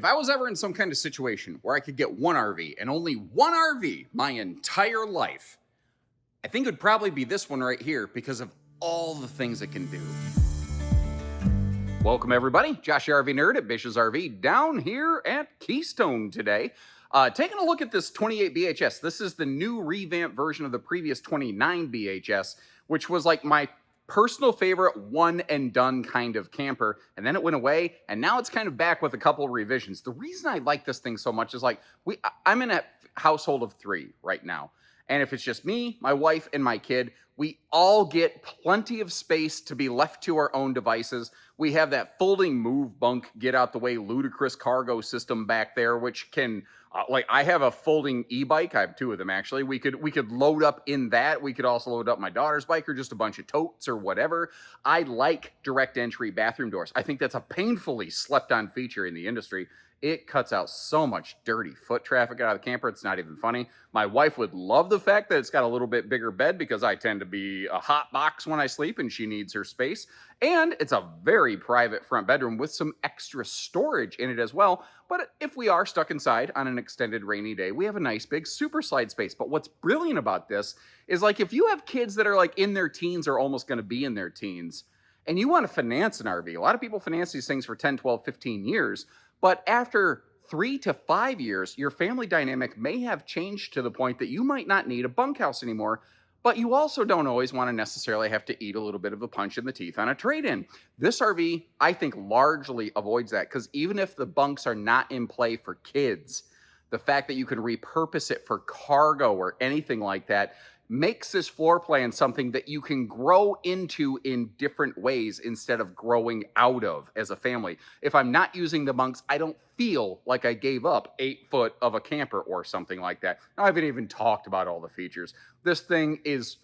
If I was ever in some kind of situation where I could get one RV and only one RV my entire life, I think it would probably be this one right here because of all the things it can do. Welcome everybody, Josh the RV Nerd at Bish's RV down here at Keystone today. Taking a look at this 28BHS. This is the new revamped version of the previous 29BHS, which was like my personal favorite one and done kind of camper, and then it went away, and now it's kind of back with a couple of revisions. The reason I like this thing so much is like I'm in a household of 3 right now, and if it's just me, my wife, and my kid, we all get plenty of space to be left to our own devices. We have that folding move bunk, get out the way, ludicrous cargo system back there, which can, like, I have a folding e-bike. I have 2 of them actually. We could load up in that. We could also load up my daughter's bike or just a bunch of totes or whatever. I like direct entry bathroom doors. I think that's a painfully slept on feature in the industry. It cuts out so much dirty foot traffic out of the camper. It's not even funny. My wife would love the fact that it's got a little bit bigger bed because I tend to be a hot box when I sleep and she needs her space. And it's a very private front bedroom with some extra storage in it as well. But if we are stuck inside on an extended rainy day, we have a nice big super slide space. But what's brilliant about this is, like, if you have kids that are like in their teens or almost going to be in their teens and you want to finance an RV, a lot of people finance these things for 10, 12, 15 years. But after 3 to 5 years, your family dynamic may have changed to the point that you might not need a bunkhouse anymore, but you also don't always want to necessarily have to eat a little bit of a punch in the teeth on a trade-in. This RV, I think, largely avoids that, because even if the bunks are not in play for kids, the fact that you can repurpose it for cargo or anything like that makes this floor plan something that you can grow into in different ways instead of growing out of as a family. If I'm not using the bunks, I don't feel like I gave up 8 foot of a camper or something like that. Now, I haven't even talked about all the features. This thing is,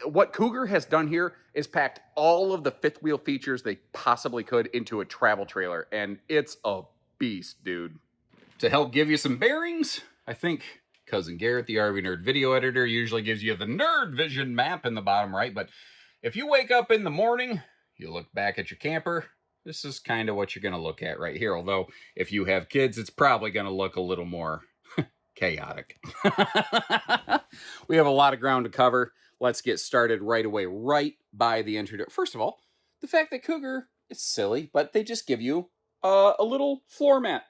what Cougar has done here is packed all of the fifth wheel features they possibly could into a travel trailer, and it's a beast, dude. To help give you some bearings, I think Cousin Garrett, the RV Nerd video editor, usually gives you the Nerd Vision map in the bottom right, but if you wake up in the morning, you look back at your camper, this is kind of what you're going to look at right here. Although, if you have kids, it's probably going to look a little more chaotic. We have a lot of ground to cover. Let's get started right away, right by the entry door. First of all, the fact that Cougar is silly, but they just give you a little floor mat.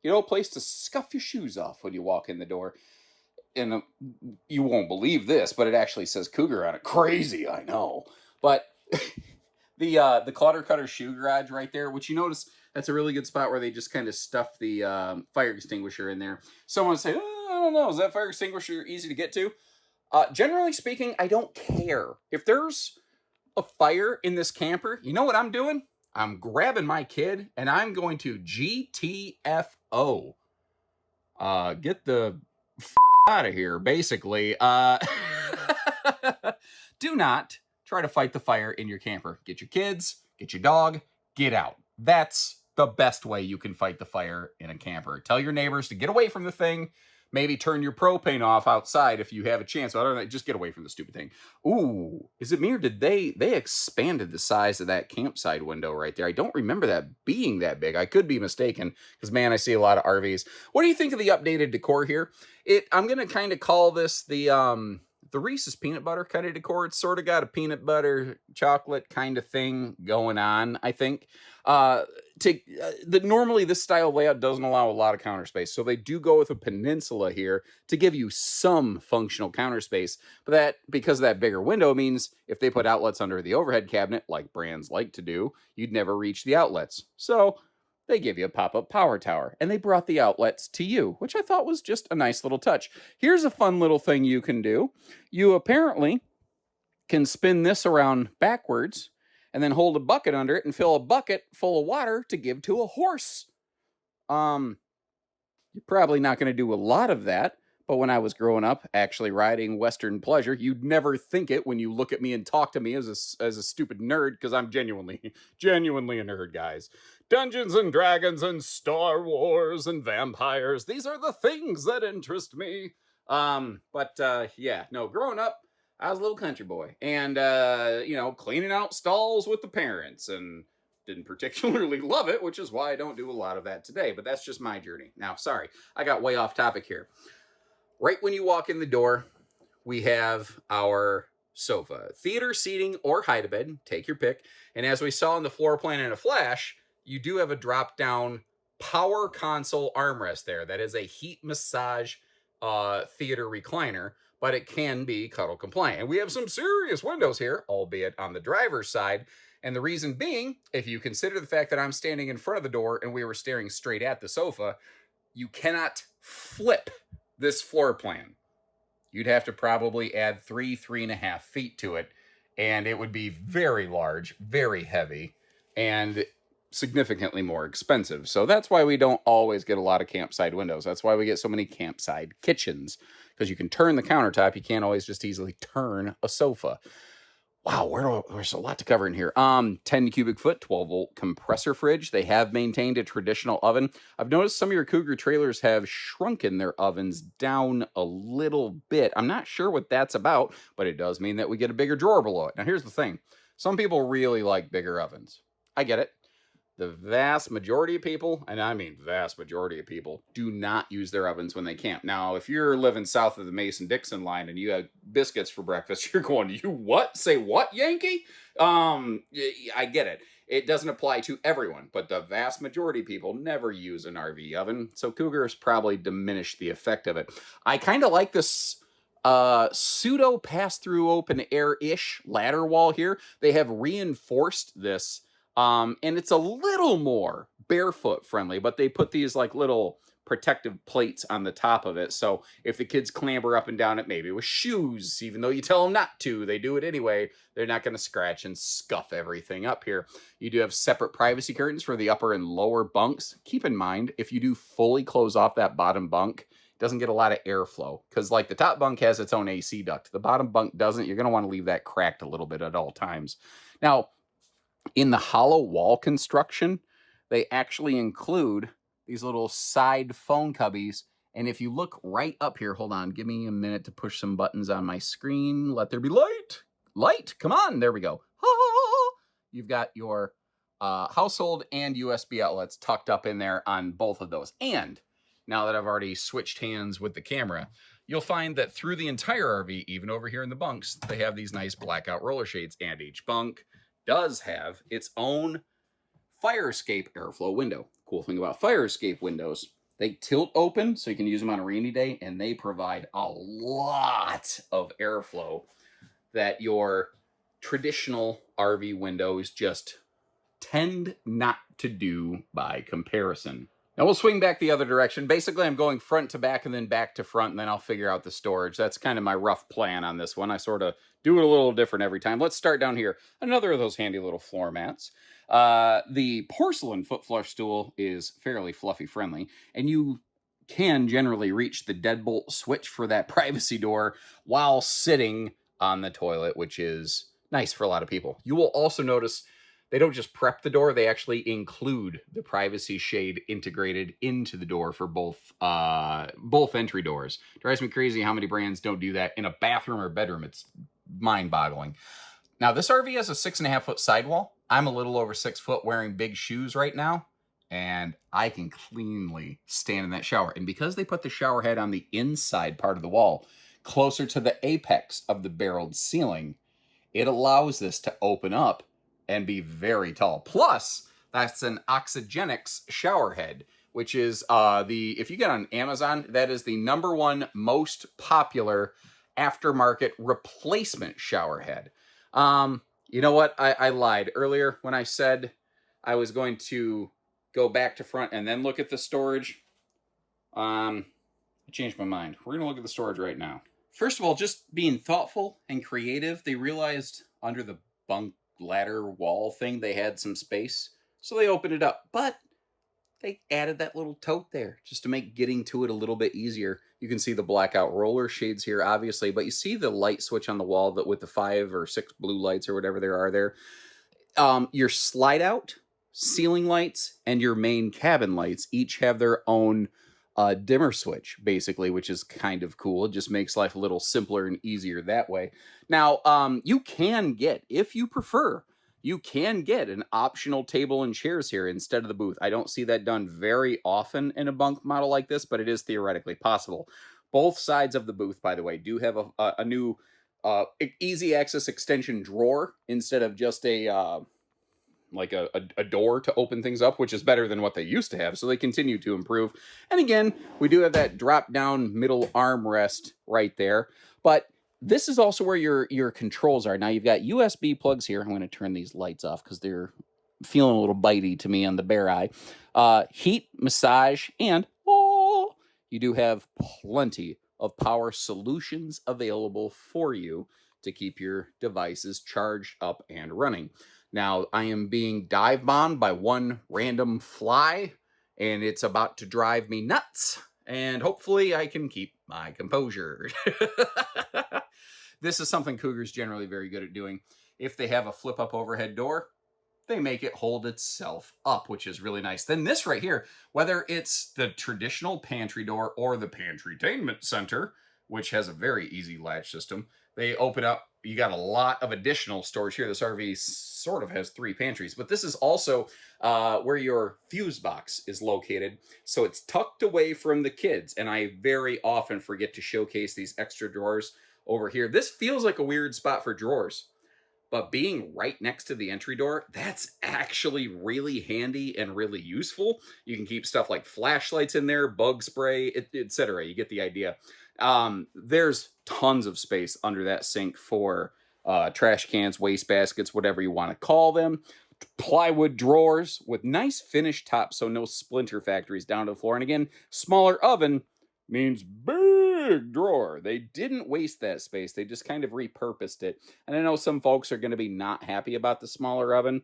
You know, a place to scuff your shoes off when you walk in the door. And you won't believe this, but it actually says Cougar on it. Crazy, I know. But the clutter cutter shoe garage right there, which you notice, that's a really good spot where they just kind of stuff the fire extinguisher in there. Someone would say, oh, I don't know, is that fire extinguisher easy to get to? Generally speaking, I don't care. If there's a fire in this camper, you know what I'm doing? I'm grabbing my kid and I'm going to GTFO. Get the out of here, basically. Do not try to fight the fire in your camper. Get your kids, get your dog, get out. That's the best way you can fight the fire in a camper. Tell your neighbors to get away from the thing. Maybe turn your propane off outside if you have a chance. Other than that, just get away from the stupid thing. Ooh, is it me or did they expanded the size of that campsite window right there? I don't remember that being that big. I could be mistaken because, man, I see a lot of RVs. What do you think of the updated decor here? I'm going to kind of call this the Reese's peanut butter kind of decor. It's sort of got a peanut butter chocolate kind of thing going on, I think. Normally this style layout doesn't allow a lot of counter space, so they do go with a peninsula here to give you some functional counter space. But that, because of that bigger window, means if they put outlets under the overhead cabinet, like brands like to do, you'd never reach the outlets. So they give you a pop-up power tower, and they brought the outlets to you, which I thought was just a nice little touch. Here's a fun little thing you can do. You apparently can spin this around backwards and then hold a bucket under it and fill a bucket full of water to give to a horse. You're probably not going to do a lot of that, but when I was growing up actually riding Western Pleasure, you'd never think it when you look at me and talk to me as a stupid nerd, because I'm genuinely a nerd, guys. Dungeons and Dragons and Star Wars and vampires, these are the things that interest me. Yeah, no, growing up, I was a little country boy, and, cleaning out stalls with the parents and didn't particularly love it, which is why I don't do a lot of that today. But that's just my journey. Now, sorry, I got way off topic here. Right when you walk in the door, we have our sofa. Theater seating or hide-a-bed, take your pick. And as we saw on the floor plan in a flash, you do have a drop-down power console armrest there. That is a heat massage theater recliner, but it can be cuddle compliant. And we have some serious windows here, albeit on the driver's side. And the reason being, if you consider the fact that I'm standing in front of the door and we were staring straight at the sofa, you cannot flip this floor plan. You'd have to probably add 3.5 feet to it, and it would be very large, very heavy, and significantly more expensive. So that's why we don't always get a lot of campsite windows. That's why we get so many campsite kitchens, because you can turn the countertop. You can't always just easily turn a sofa. Wow, there's a lot to cover in here. 10 cubic foot, 12 volt compressor fridge. They have maintained a traditional oven. I've noticed some of your Cougar trailers have shrunken their ovens down a little bit. I'm not sure what that's about, but it does mean that we get a bigger drawer below it. Now, here's the thing. Some people really like bigger ovens. I get it. The vast majority of people, and I mean vast majority of people, do not use their ovens when they camp. Now, if you're living south of the Mason-Dixon line and you have biscuits for breakfast, you're going, you what? Say what, Yankee? I get it. It doesn't apply to everyone, but the vast majority of people never use an RV oven, so Cougar has probably diminished the effect of it. I kind of like this pseudo pass-through open air-ish ladder wall here. They have reinforced this. And it's a little more barefoot friendly, but they put these like little protective plates on the top of it. So if the kids clamber up and down it, maybe with shoes, even though you tell them not to, they do it anyway. They're not going to scratch and scuff everything up here. You do have separate privacy curtains for the upper and lower bunks. Keep in mind, if you do fully close off that bottom bunk, it doesn't get a lot of airflow because like the top bunk has its own AC duct. The bottom bunk doesn't. You're going to want to leave that cracked a little bit at all times. Now, in the hollow wall construction, they actually include these little side phone cubbies. And if you look right up here, hold on, give me a minute to push some buttons on my screen. Let there be light. Light, come on, there we go. You've got your household and USB outlets tucked up in there on both of those. And now that I've already switched hands with the camera, you'll find that through the entire RV, even over here in the bunks, they have these nice blackout roller shades, and each bunk does have its own fire escape airflow window. Cool thing about fire escape windows, they tilt open so you can use them on a rainy day, and they provide a lot of airflow that your traditional RV windows just tend not to do by comparison. Now we'll swing back the other direction. Basically, I'm going front to back and then back to front, and then I'll figure out the storage. That's kind of my rough plan on this one. I sort of do it a little different every time. Let's start down here. Another of those handy little floor mats. The porcelain foot flush stool is fairly fluffy friendly, and you can generally reach the deadbolt switch for that privacy door while sitting on the toilet, which is nice for a lot of people. You will also notice they don't just prep the door, they actually include the privacy shade integrated into the door for both entry doors. Drives me crazy how many brands don't do that in a bathroom or bedroom. It's mind-boggling. Now, this RV has a 6.5 foot sidewall. I'm a little over 6 foot wearing big shoes right now, and I can cleanly stand in that shower. And because they put the shower head on the inside part of the wall, closer to the apex of the barreled ceiling, it allows this to open up and be very tall. Plus, that's an Oxygenics shower head, which is if you get on Amazon, that is the #1 most popular aftermarket replacement shower head. You know what? I lied earlier when I said I was going to go back to front and then look at the storage. I changed my mind. We're going to look at the storage right now. First of all, just being thoughtful and creative, they realized under the bunk ladder wall thing, they had some space. So they opened it up. But they added that little tote there just to make getting to it a little bit easier. You can see the blackout roller shades here, obviously, but you see the light switch on the wall that with the 5 or 6 blue lights or whatever there are there. Your slide out ceiling lights and your main cabin lights each have their own dimmer switch, basically, which is kind of cool. It just makes life a little simpler and easier that way. Now, you can get, if you prefer, you can get an optional table and chairs here instead of the booth. I don't see that done very often in a bunk model like this, but it is theoretically possible. Both sides of the booth, by the way, do have a new easy access extension drawer instead of just a like a door to open things up, which is better than what they used to have. So they continue to improve. And again, we do have that drop down middle armrest right there. But this is also where your controls are. Now you've got USB plugs here. I'm going to turn these lights off because they're feeling a little bitey to me on the bare eye. Heat, massage, and you do have plenty of power solutions available for you to keep your devices charged up and running. Now, I am being dive bombed by one random fly, and it's about to drive me nuts, and hopefully I can keep my composure. This is something Cougar's generally very good at doing. If they have a flip-up overhead door, they make it hold itself up, which is really nice. Then this right here, whether it's the traditional pantry door or the Pantrytainment Center, which has a very easy latch system, they open up. You got a lot of additional storage here. This RV sort of has 3 pantries, but this is also where your fuse box is located. So it's tucked away from the kids, and I very often forget to showcase these extra drawers over here. This feels like a weird spot for drawers, but being right next to the entry door, that's actually really handy and really useful. You can keep stuff like flashlights in there, bug spray, etc. You get the idea. There's tons of space under that sink for trash cans, waste baskets, whatever you want to call them. Plywood drawers with nice finished tops, so no splinter factories down to the floor. And again, smaller oven means big drawer. They didn't waste that space. They just kind of repurposed it. And I know some folks are going to be not happy about the smaller oven,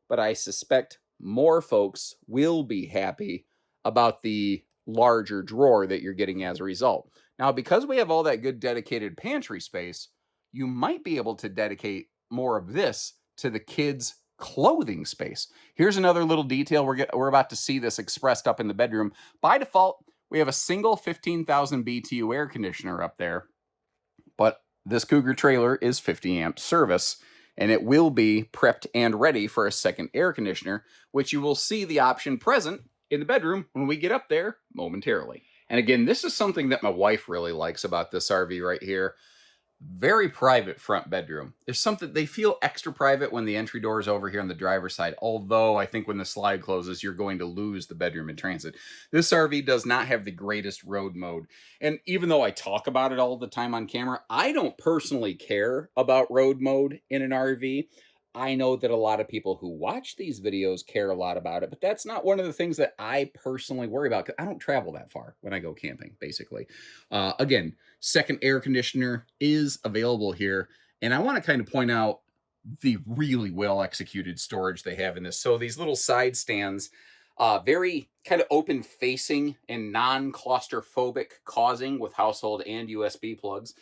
but I suspect more folks will be happy about the larger drawer that you're getting as a result. Now, because we have all that good dedicated pantry space, you might be able to dedicate more of this to the kids' clothing space. Here's another little detail. We're about to see this expressed up in the bedroom. By default, we have a single 15,000 BTU air conditioner up there, but this Cougar trailer is 50 amp service, and it will be prepped and ready for a second air conditioner, which you will see the option present in the bedroom when we get up there momentarily. And again, this is something that my wife really likes about this RV right here. Very private front bedroom. There's something, they feel extra private when the entry door is over here on the driver's side, although I think when the slide closes, you're going to lose the bedroom in transit. This RV does not have the greatest road mode. And even though I talk about it all the time on camera, I don't personally care about road mode in an RV. I know that a lot of people who watch these videos care a lot about it, but that's not one of the things that I personally worry about, because I don't travel that far when I go camping, basically. Again, second air conditioner is available here, and I want to kind of point out the really well-executed storage they have in this. So these little side stands, very kind of open-facing and non-claustrophobic causing with household and USB plugs.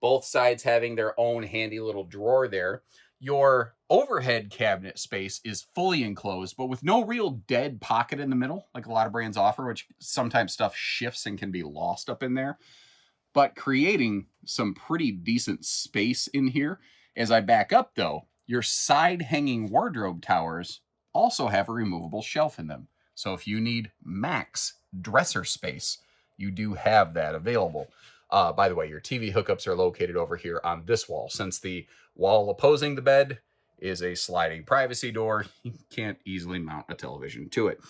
Both sides having their own handy little drawer there. Your overhead cabinet space is fully enclosed, but with no real dead pocket in the middle, like a lot of brands offer, which sometimes stuff shifts and can be lost up in there, but creating some pretty decent space in here. As I back up, though, your side hanging wardrobe towers also have a removable shelf in them. So if you need max dresser space, you do have that available. By the way, your TV hookups are located over here on this wall. Since the wall opposing the bed is a sliding privacy door, you can't easily mount a television to it.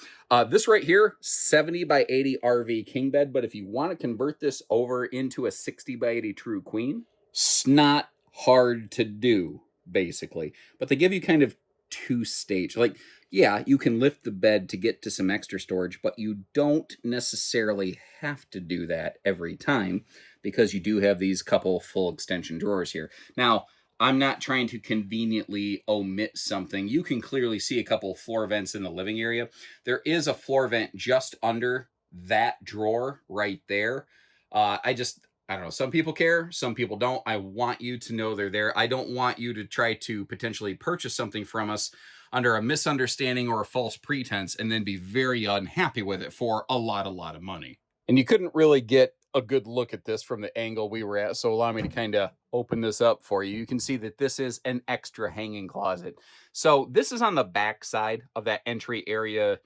This right here, 70 by 80 RV king bed, but if you want to convert this over into a 60 by 80 true queen, it's not hard to do, basically. But they give you kind of 2-stage. Like, yeah, you can lift the bed to get to some extra storage, but you don't necessarily have to do that every time, because you do have these couple full extension drawers here. Now, I'm not trying to conveniently omit something. You can clearly see a couple floor vents in the living area. There is a floor vent just under that drawer right there. I don't know. Some people care, some people don't. I want you to know they're there. I don't want you to try to potentially purchase something from us under a misunderstanding or a false pretense and then be very unhappy with it for a lot of money. And you couldn't really get a good look at this from the angle we were at. So allow me to kind of open this up for you. You can see that this is an extra hanging closet. So this is on the back side of that entry area,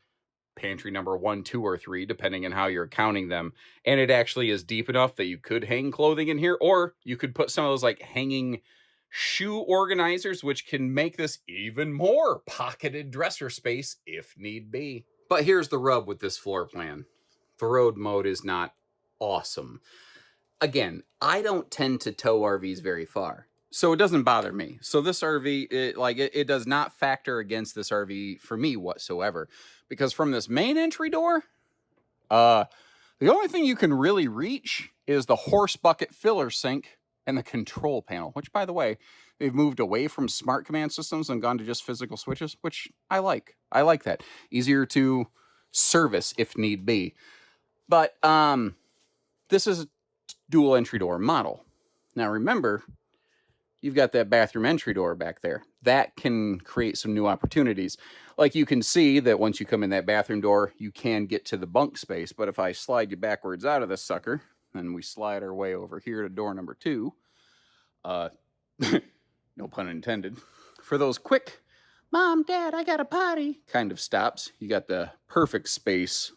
pantry number 1, 2, or 3, depending on how you're counting them. And it actually is deep enough that you could hang clothing in here, or you could put some of those like hanging shoe organizers, which can make this even more pocketed dresser space if need be. But here's the rub with this floor plan. The road mode is not awesome. Again, I don't tend to tow RVs very far, so it doesn't bother me. So this RV, it does not factor against this RV for me whatsoever, because from this main entry door, the only thing you can really reach is the horse bucket filler sink and the control panel, which, by the way, they've moved away from smart command systems and gone to just physical switches, which I like. I like that. Easier to service if need be. But this is a dual entry door model. Now remember, you've got that bathroom entry door back there. That can create some new opportunities. Like you can see that once you come in that bathroom door, you can get to the bunk space. But if I slide you backwards out of this sucker, and we slide our way over here to door number 2, no pun intended, for those quick, Mom, Dad, I got a potty kind of stops, you got the perfect space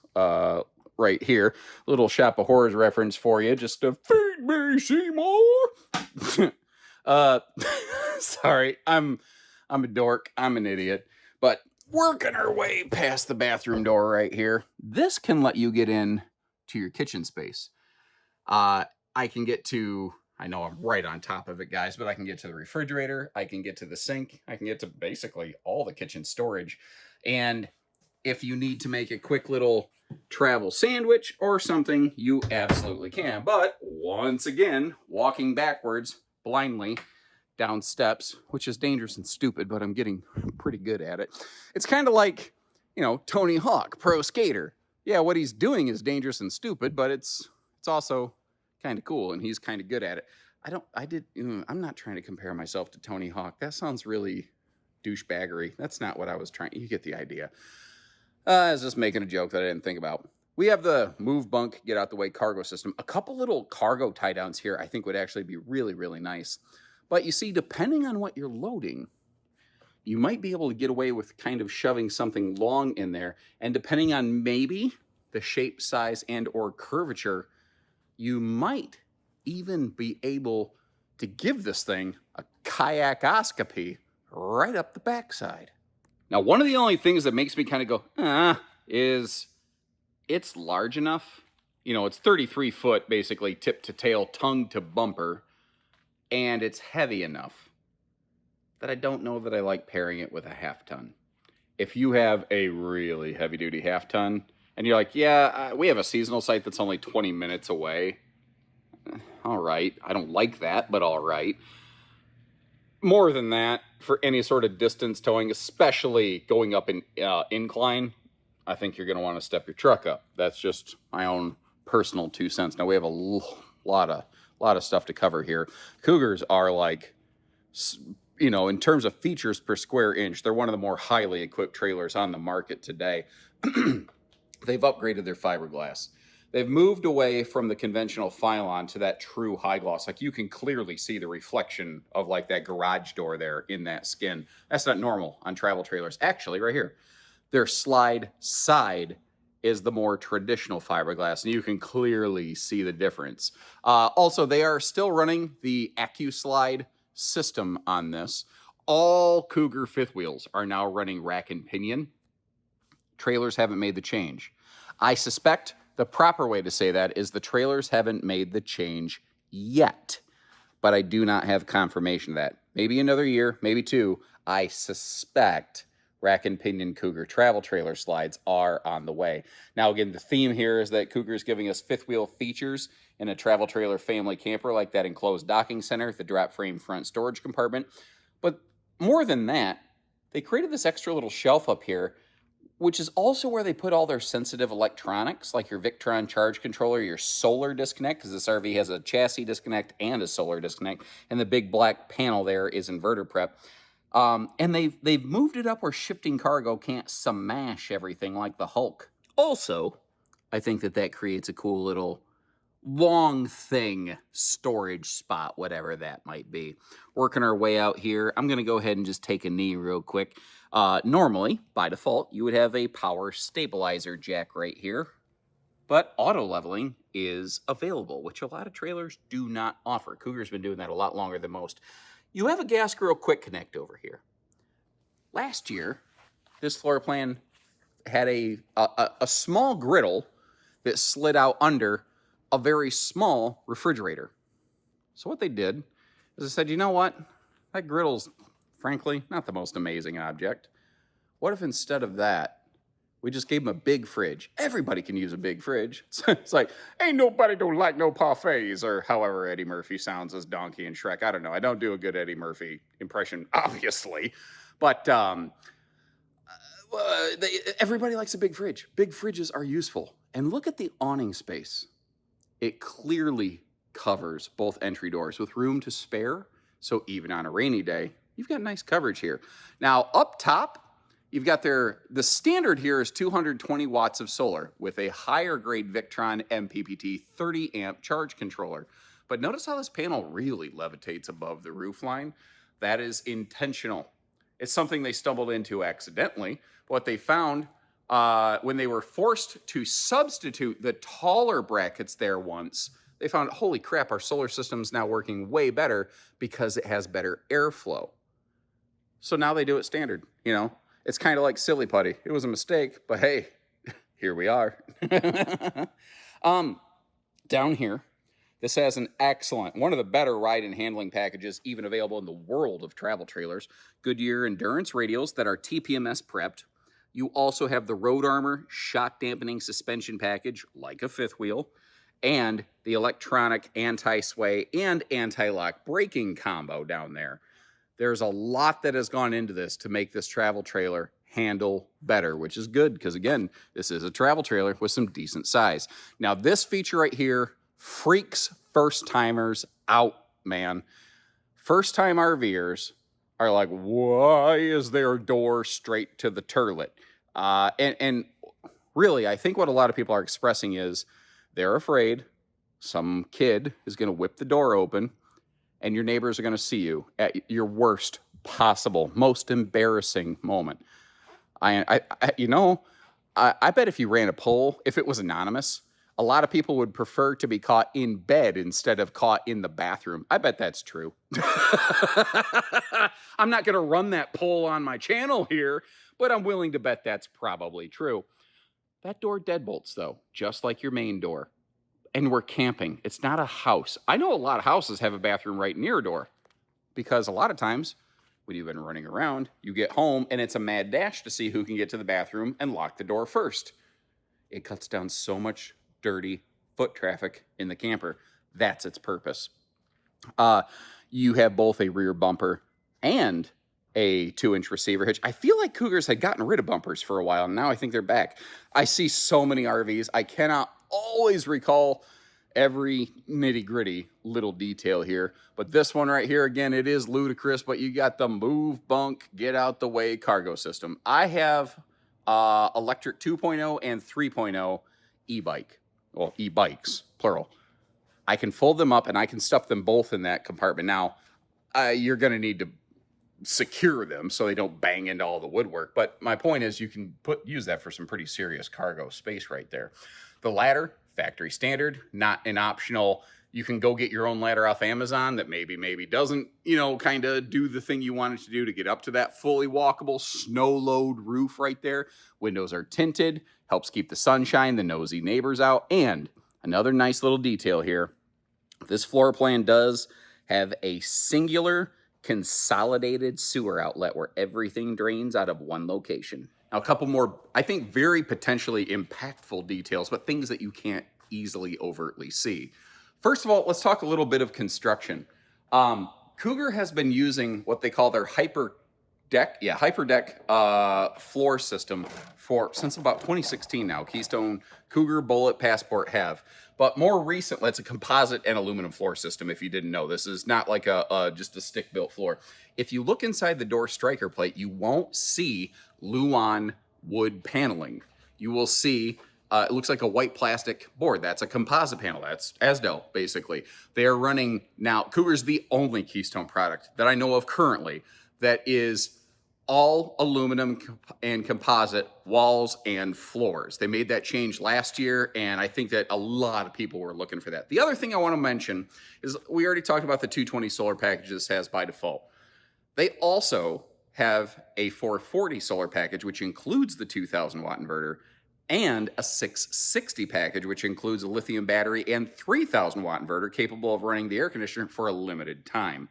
right here. Little Shop of Horrors reference for you, just to feed me, Seymour. Sorry, I'm a dork. I'm an idiot. But working our way past the bathroom door right here, this can let you get in to your kitchen space. I can get to, I know I'm right on top of it, guys, but I can get to the refrigerator. I can get to the sink. I can get to basically all the kitchen storage. And if you need to make a quick little travel sandwich or something, you absolutely can. But once again, walking backwards blindly down steps, which is dangerous and stupid, but I'm getting pretty good at it. It's kind of like, Tony Hawk, pro skater. Yeah, what he's doing is dangerous and stupid, but it's also kind of cool, and he's kind of good at it. I'm not trying to compare myself to Tony Hawk. That sounds really douchebaggery. That's not what I was trying. You get the idea. I was just making a joke that I didn't think about. We have the move bunk, get out the way cargo system. A couple little cargo tie downs here I think would actually be really, really nice. But you see, depending on what you're loading, you might be able to get away with kind of shoving something long in there. And depending on maybe the shape, size, and or curvature, you might even be able to give this thing a kayakoscopy right up the backside. Now, one of the only things that makes me kind of go, is it's large enough. It's 33 foot, basically, tip to tail, tongue to bumper, and it's heavy enough that I don't know that I like pairing it with a half ton. If you have a really heavy duty half ton, and you're like, we have a seasonal site that's only 20 minutes away. All right. I don't like that, but all right. More than that, for any sort of distance towing, especially going up an incline, I think you're going to want to step your truck up. That's just my own personal 2 cents. Now, we have a lot of stuff to cover here. Cougars are like, in terms of features per square inch, they're one of the more highly equipped trailers on the market today. They've upgraded their fiberglass. They've moved away from the conventional Phylon to that true high gloss. Like, you can clearly see the reflection of like that garage door there in that skin. That's not normal on travel trailers. Actually, right here, their slide side is the more traditional fiberglass, and you can clearly see the difference. Also, they are still running the AccuSlide system on this. All Cougar fifth wheels are now running rack and pinion. Trailers haven't made the change. I suspect the proper way to say that is the trailers haven't made the change yet, but I do not have confirmation of that. Maybe another year, maybe 2. I suspect rack and pinion Cougar travel trailer slides are on the way. Now, again, the theme here is that Cougar is giving us fifth wheel features in a travel trailer family camper, like that enclosed docking center, the drop frame front storage compartment. But more than that, they created this extra little shelf up here, which is also where they put all their sensitive electronics, like your Victron charge controller, your solar disconnect, because this RV has a chassis disconnect and a solar disconnect, and the big black panel there is inverter prep. And they've moved it up where shifting cargo can't smash everything like the Hulk. Also, I think that creates a cool little long thing storage spot, whatever that might be. Working our way out here. I'm going to go ahead and just take a knee real quick. Normally, by default, you would have a power stabilizer jack right here, but auto leveling is available, which a lot of trailers do not offer. Cougar's been doing that a lot longer than most. You have a gas grill quick connect over here. Last year, this floor plan had a small griddle that slid out under a very small refrigerator. So what they did is they said, you know what? That griddle's, frankly, not the most amazing object. What if instead of that, we just gave them a big fridge? Everybody can use a big fridge. It's like, ain't nobody don't like no parfaits, or however Eddie Murphy sounds as Donkey and Shrek. I don't know. I don't do a good Eddie Murphy impression, obviously. But everybody likes a big fridge. Big fridges are useful. And look at the awning space. It clearly covers both entry doors with room to spare. So even on a rainy day, you've got nice coverage here. Now, up top, you've got the standard here is 220 watts of solar with a higher grade Victron MPPT 30 amp charge controller. But notice how this panel really levitates above the roof line. That is intentional. It's something they stumbled into accidentally. What they found when they were forced to substitute the taller brackets there once, they found, holy crap, our solar system's now working way better because it has better airflow. So now they do it standard, you know? It's kind of like silly putty. It was a mistake, but hey, here we are. Down here, this has an excellent, one of the better ride and handling packages even available in the world of travel trailers. Goodyear Endurance radials that are TPMS prepped. You also have the Road Armor shock dampening suspension package, like a fifth wheel, and the electronic anti-sway and anti-lock braking combo down there. There's a lot that has gone into this to make this travel trailer handle better, which is good because, again, this is a travel trailer with some decent size. Now, this feature right here freaks first-timers out, man. First-time RVers are like, why is their door straight to the turlet? And really, I think what a lot of people are expressing is they're afraid some kid is going to whip the door open and your neighbors are going to see you at your worst possible, most embarrassing moment. I bet if you ran a poll, if it was anonymous, a lot of people would prefer to be caught in bed instead of caught in the bathroom. I bet that's true. I'm not going to run that poll on my channel here, but I'm willing to bet that's probably true. That door deadbolts, though, just like your main door. And we're camping. It's not a house. I know a lot of houses have a bathroom right near a door because a lot of times when you've been running around, you get home and it's a mad dash to see who can get to the bathroom and lock the door first. It cuts down so much dirty foot traffic in the camper. That's its purpose. You have both a rear bumper and a 2-inch receiver hitch. I feel like Cougars had gotten rid of bumpers for a while, and now I think they're back. I see so many RVs. I cannot always recall every nitty-gritty little detail here. But this one right here, again, it is ludicrous, but you got the move, bunk, get out the way cargo system. I have electric 2.0 and 3.0 e-bike. Well, e-bikes, plural. I can fold them up and I can stuff them both in that compartment. Now, you're going to need to secure them so they don't bang into all the woodwork. But my point is you can use that for some pretty serious cargo space right there. The ladder, factory standard, not an optional. You can go get your own ladder off Amazon that maybe doesn't, kind of do the thing you want it to do to get up to that fully walkable snow load roof right there. Windows are tinted, helps keep the sunshine, the nosy neighbors out. And another nice little detail here, this floor plan does have a singular consolidated sewer outlet where everything drains out of one location. Now, a couple more, I think, very potentially impactful details, but things that you can't easily overtly see. First of all, let's talk a little bit of construction. Cougar has been using what they call their hyperdeck floor system since about 2016 now. Keystone, Cougar, Bullet, Passport have. But more recently, it's a composite and aluminum floor system, if you didn't know. This is not like just a stick-built floor. If you look inside the door striker plate, you won't see Luan wood paneling. You will see It looks like a white plastic board. That's a composite panel. That's ASDO, basically. They are running now. Cougar's the only Keystone product that I know of currently that is all aluminum and composite walls and floors. They made that change last year, and I think that a lot of people were looking for that. The other thing I want to mention is we already talked about the 220 solar package this has by default. They also have a 440 solar package, which includes the 2,000 watt inverter, and a 660 package, which includes a lithium battery and 3,000 watt inverter capable of running the air conditioner for a limited time.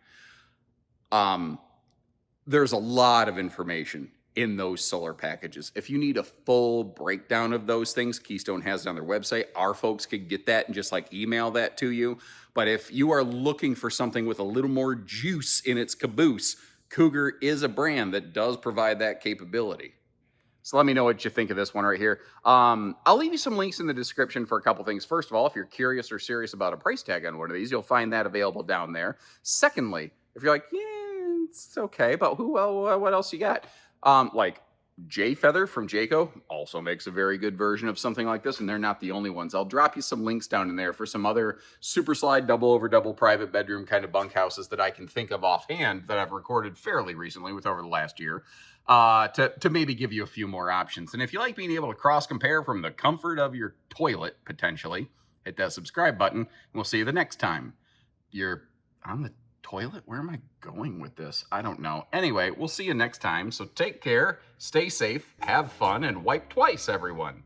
There's a lot of information in those solar packages. If you need a full breakdown of those things, Keystone has it on their website. Our folks could get that and just like email that to you. But if you are looking for something with a little more juice in its caboose, Cougar is a brand that does provide that capability. So let me know what you think of this one right here. I'll leave you some links in the description for a couple things. First of all, if you're curious or serious about a price tag on one of these, you'll find that available down there. Secondly, if you're like, yeah, it's okay, but what else you got? Like J Feather from Jayco also makes a very good version of something like this, and they're not the only ones. I'll drop you some links down in there for some other super slide, double over double private bedroom kind of bunkhouses that I can think of offhand that I've recorded fairly recently with over the last year, to maybe give you a few more options. And if you like being able to cross compare from the comfort of your toilet, potentially, hit that subscribe button, and we'll see you the next time. You're on the toilet? Where am I going with this? I don't know. Anyway, we'll see you next time. So take care, stay safe, have fun, and wipe twice, everyone.